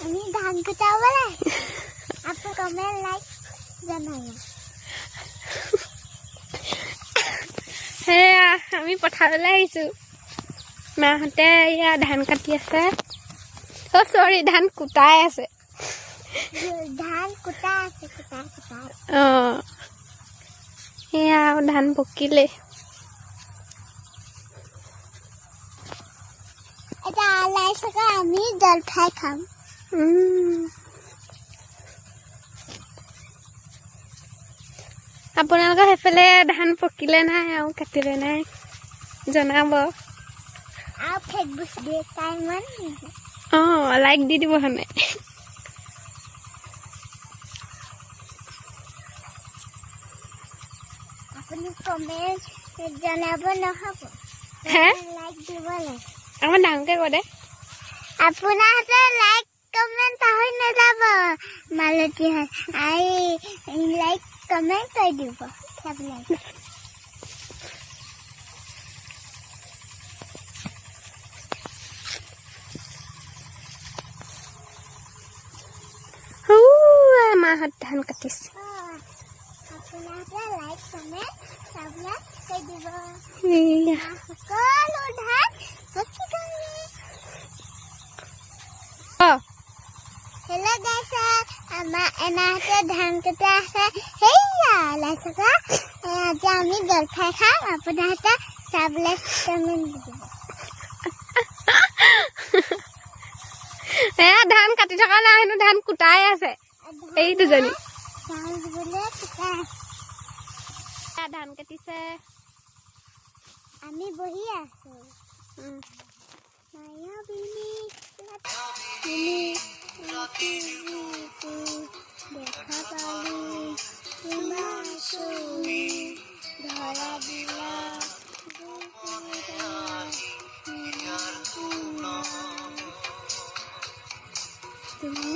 আমি ধান কুটাবলে আপু কমেন্ট লাইক জানাই সেয়া আমি পথাৰলৈ আহিছোঁ মাহঁতে এয়া ধান কাটি আছে অ' চৰি ধান কুটাই আছে ধান কুটা আছে কুটা অঁ সেয়া ধান পকিলে এটা লাই শাকৰ আমি জলফাই খাম আপোনালোকৰ সেইফালে ধান পকিলে নাই আৰু কাটিলে নাই জনাব আৰু ফেচবুক দিয়ে টাইমত অঁ লাইক দি দিব হনে আপুনি কমেন্ট জনাব নহ'ব হে লাইক দিব লাগে আমাৰ ডাঙৰকৈ কৈ দে আপোনাৰ হাতে লাইক কমেন্ট পাহৰি নাযাব মালতী লাইক কমেন্ট কৰি দিব মাহঁত ধান কাটিছে আপোনাৰ হাতে লাইক কমেন্ট চাবলাক কৰি দিব এয়া সকলো ধান পকি গ'লে অঁ হেল্ল' গাইছ আমাৰ এনাহঁতে ধান কুটা আছে সেয়া লাই থকা আজি আমি জলফাই খাম আপোনাৰ হাতে চাবলাক কমেন্ট দি দিব এয়া ধান কাটি থকা নাই হেনো ধান কুটাই আছে এই দুজনী ধান কাটিছে আমি বহি আছো মায়াবিনী দেখা পালি ইমান চুই ধৰা দিলা তুমি